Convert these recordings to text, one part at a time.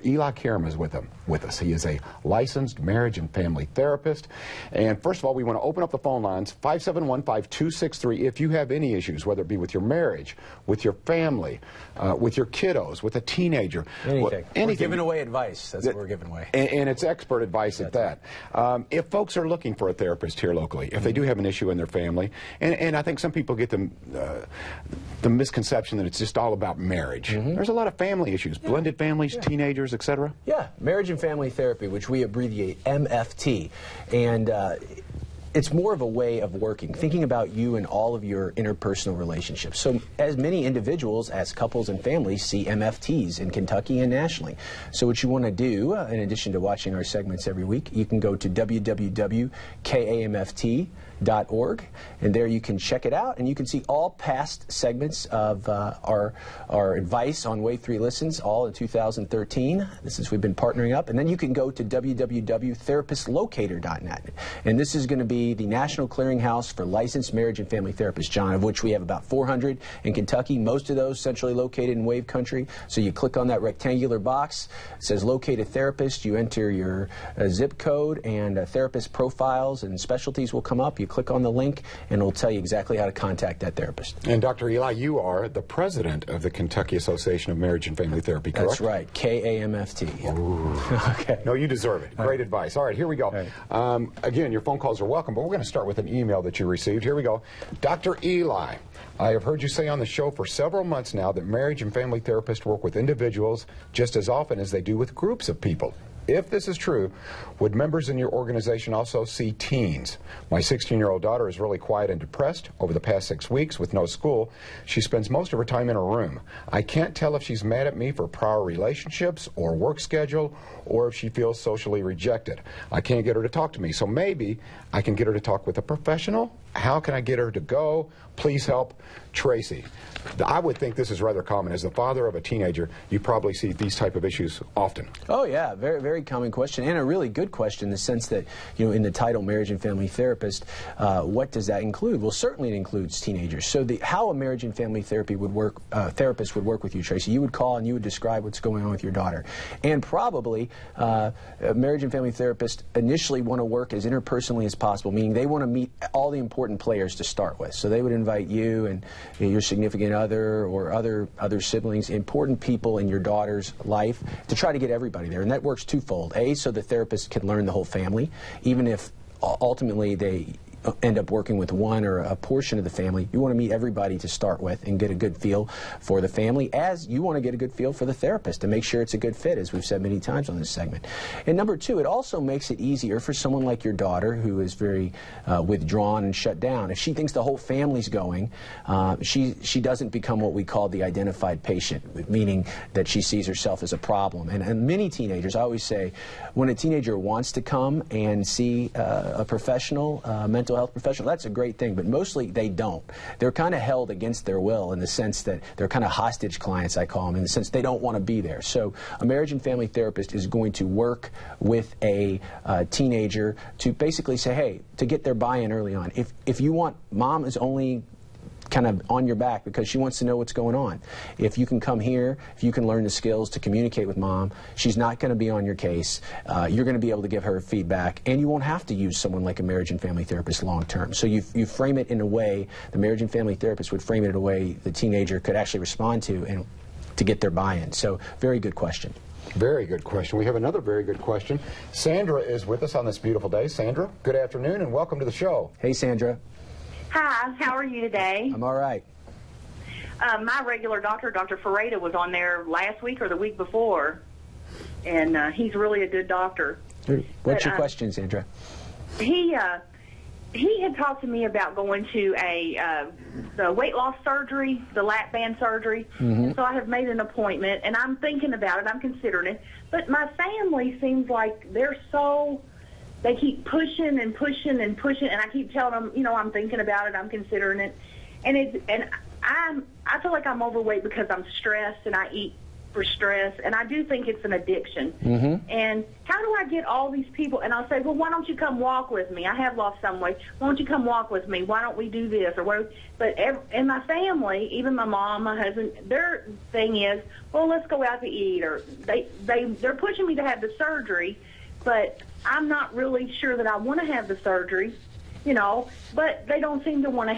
Eli Karam is with us. He is a licensed marriage and family therapist. And first of all, we want to open up the phone lines, 571-5263, if you have any issues, whether it be with your marriage, with your family, with your kiddos, with a teenager. Anything. We're giving away advice. That's what we're giving away. And it's expert advice at that. If folks are looking for a therapist here locally, if they do have an issue in their family, and I think some people get the misconception that it's just all about marriage. There's a lot of family issues, blended families, teenagers, etc. Yeah, marriage and family therapy, which we abbreviate MFT. And it's more of a way of working, thinking about you and all of your interpersonal relationships. So as many individuals, as couples and families, see MFTs in Kentucky and nationally. So what you want to do, in addition to watching our segments every week, you can go to www.kamft.org, and there you can check it out, and you can see all past segments of our advice on Wave 3 Listens, all in 2013, since we've been partnering up. And then you can go to www.therapistlocator.net, and this is going to be the National Clearinghouse for licensed marriage and family therapists, John, of which we have about 400 in Kentucky, most of those centrally located in Wave Country. So you click on that rectangular box, it says locate a therapist, you enter your zip code, and therapist profiles and specialties will come up. You click on the link, and it'll tell you exactly how to contact that therapist. And Dr. Eli, you are the president of the Kentucky Association of Marriage and Family Therapy, correct? That's right, KAMFT. Yeah. Okay. No, you deserve it. Great advice. All right, here we go. Right. Again, your phone calls are welcome, but we're going to start with an email that you received. Here we go. Dr. Eli, I have heard you say on the show for several months now that marriage and family therapists work with individuals just as often as they do with groups of people. If this is true, would members in your organization also see teens? My 16-year-old daughter is really quiet and depressed over the past 6 weeks with no school. She spends most of her time in her room. I can't tell if she's mad at me for prior relationships or work schedule, or if she feels socially rejected. I can't get her to talk to me, so maybe I can get her to talk with a professional. How can I get her to go? Please help, Tracy. I would think this is rather common. As the father of a teenager, you probably see these type of issues often. Oh yeah, very, very common question, and a really good question in the sense that, you know, in the title Marriage and Family Therapist, what does that include? Well, certainly it includes teenagers. So how a marriage and family therapy would work, therapist would work with you, Tracy, you would call and you would describe what's going on with your daughter. And probably a marriage and family therapist initially want to work as interpersonally as possible, meaning they want to meet all the important players to start with. So they would invite you and your significant other or other siblings, important people in your daughter's life, to try to get everybody there. And that works twofold. A, so the therapist can learn the whole family, even if ultimately they end up working with one or a portion of the family. You want to meet everybody to start with and get a good feel for the family, as you want to get a good feel for the therapist and make sure it's a good fit, as we've said many times on this segment. And number two, it also makes it easier for someone like your daughter, who is very withdrawn and shut down. If she thinks the whole family's going, she doesn't become what we call the identified patient, meaning that she sees herself as a problem. And many teenagers, I always say, when a teenager wants to come and see a professional, mental health professional, that's a great thing, but mostly they don't. They're kind of held against their will in the sense that they're kind of hostage clients, I call them, in the sense they don't want to be there. So a marriage and family therapist is going to work with a teenager to basically say, hey, to get their buy-in early on. If you want, mom is only kind of on your back because she wants to know what's going on. If you can come here, if you can learn the skills to communicate with mom, she's not going to be on your case. You're going to be able to give her feedback, and you won't have to use someone like a marriage and family therapist long term. So you frame it in a way, the marriage and family therapist would frame it in a way the teenager could actually respond to and to get their buy-in. So very good question. Very good question. We have another very good question. Sandra is with us on this beautiful day. Sandra, good afternoon and welcome to the show. Hey, Sandra. Hi, how are you today? I'm all right. My regular doctor, Dr. Ferreira, was on there last week or the week before, and he's really a good doctor. What's your question, Sandra? He had talked to me about going to the weight loss surgery, the lap band surgery. And so I have made an appointment, and I'm thinking about it. I'm considering it. But my family seems like they keep pushing and pushing and pushing, and I keep telling them, you know, I'm thinking about it, I'm considering it, and I feel like I'm overweight because I'm stressed and I eat for stress, and I do think it's an addiction. And how do I get all these people? And I'll say, well, why don't you come walk with me? I have lost some weight. Why don't you come walk with me? Why don't we do this? Or what? But in my family, even my mom, my husband, their thing is, well, let's go out to eat. Or they're pushing me to have the surgery, but I'm not really sure that I want to have the surgery, you know. But they don't seem to want to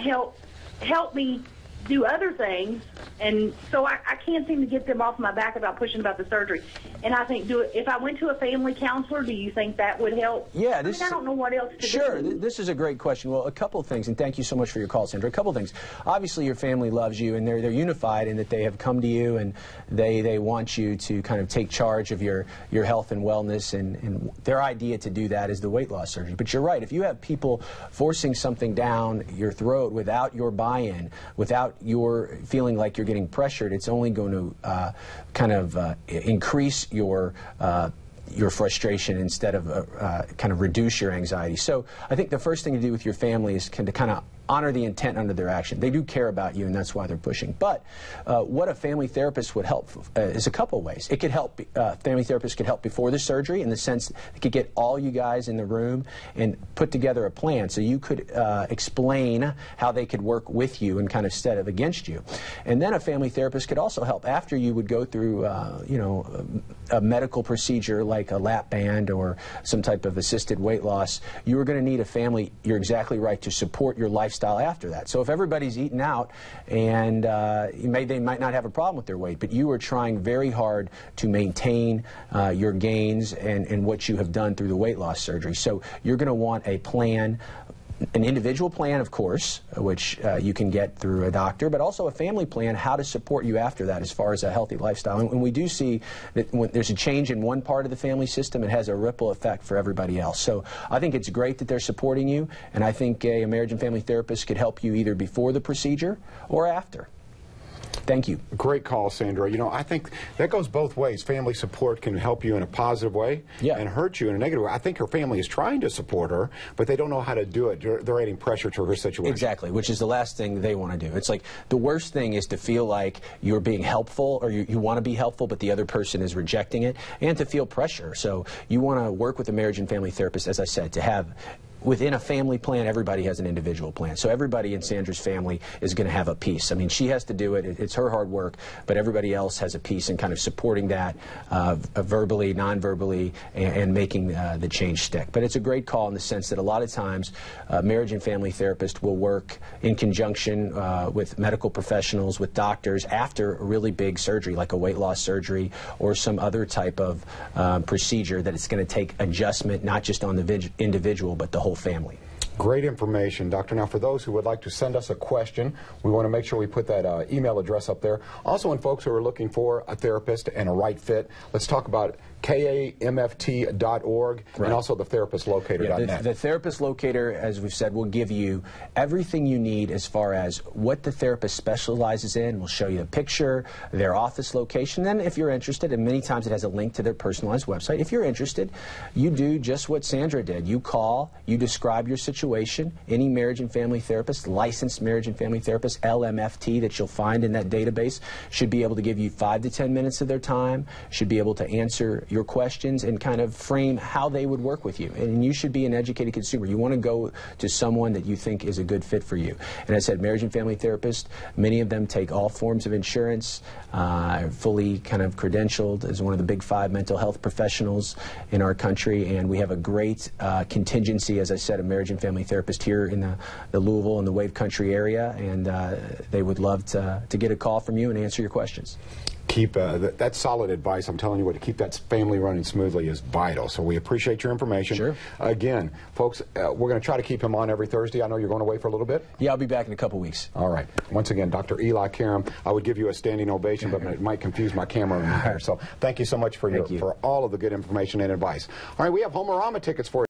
help me do other things, and so I can't seem to get them off my back about pushing about the surgery. And I think, if I went to a family counselor, do you think that would help? Yeah, I don't know what else to do. Sure, this is a great question. Well, a couple of things, and thank you so much for your call, Sandra. A couple of things. Obviously, your family loves you, and they're unified in that they have come to you, and they want you to kind of take charge of your health and wellness, and their idea to do that is the weight loss surgery. But you're right. If you have people forcing something down your throat without your buy-in, without your feeling like you're getting pressured, it's only going to kind of increase your frustration instead of kind of reduce your anxiety. So I think the first thing to do with your family is to kind of honor the intent under their action. They do care about you, and that's why they're pushing. But what a family therapist would help is a couple ways. It could help, family therapist could help before the surgery in the sense it could get all you guys in the room and put together a plan so you could explain how they could work with you and kind of instead of against you. And then a family therapist could also help after you would go through, you know, a medical procedure like a lap band or some type of assisted weight loss. You are going to need a family, you're exactly right, to support your lifestyle after that. So if everybody's eating out and they might not have a problem with their weight, but you are trying very hard to maintain your gains and what you have done through the weight loss surgery. So you're going to want a plan, an individual plan, of course, which you can get through a doctor, but also a family plan, how to support you after that as far as a healthy lifestyle. And we do see that when there's a change in one part of the family system, it has a ripple effect for everybody else. So I think it's great that they're supporting you, and I think a marriage and family therapist could help you either before the procedure or after. Thank you. Great call, Sandra. You know, I think that goes both ways. Family support can help you in a positive way and hurt you in a negative way. I think her family is trying to support her, but they don't know how to do it. They're adding pressure to her situation. Exactly, which is the last thing they want to do. It's like the worst thing is to feel like you're being helpful or you want to be helpful, but the other person is rejecting it, and to feel pressure. So you want to work with a marriage and family therapist, as I said, to have within a family plan, everybody has an individual plan. So everybody in Sandra's family is going to have a piece. I mean, she has to do it. It's her hard work, but everybody else has a piece in kind of supporting that verbally, non-verbally, and making the change stick. But it's a great call in the sense that a lot of times marriage and family therapist will work in conjunction with medical professionals, with doctors after a really big surgery like a weight loss surgery or some other type of procedure that it's going to take adjustment not just on the individual but the whole family. Great information, Doctor. Now, for those who would like to send us a question, we want to make sure we put that email address up there. Also, in folks who are looking for a therapist and a right fit, let's talk about kamft.org and also the therapistlocator.net. Yeah, the therapist locator, as we've said, will give you everything you need as far as what the therapist specializes in. We'll show you a picture, their office location. Then if you're interested, and many times it has a link to their personalized website, if you're interested, you do just what Sandra did. You call, you describe your situation. Any marriage and family therapist, licensed marriage and family therapist, LMFT, that you'll find in that database, should be able to give you 5 to 10 minutes of their time, should be able to answer your questions and kind of frame how they would work with you. And you should be an educated consumer. You want to go to someone that you think is a good fit for you. And as I said, marriage and family therapists, many of them take all forms of insurance, fully kind of credentialed as one of the big 5 mental health professionals in our country. And we have a great contingency, as I said, of marriage and family therapists here in the Louisville and the Wave Country area. And they would love to get a call from you and answer your questions. Keep that's solid advice. I'm telling you what, to keep that family running smoothly is vital. So we appreciate your information. Sure. Again, folks, we're going to try to keep him on every Thursday. I know you're going away for a little bit. Yeah, I'll be back in a couple weeks. All right. Once again, Dr. Eli Karam. I would give you a standing ovation, but it might confuse my camera in here. So thank you so much for all of the good information and advice. All right, we have Homerama tickets for you.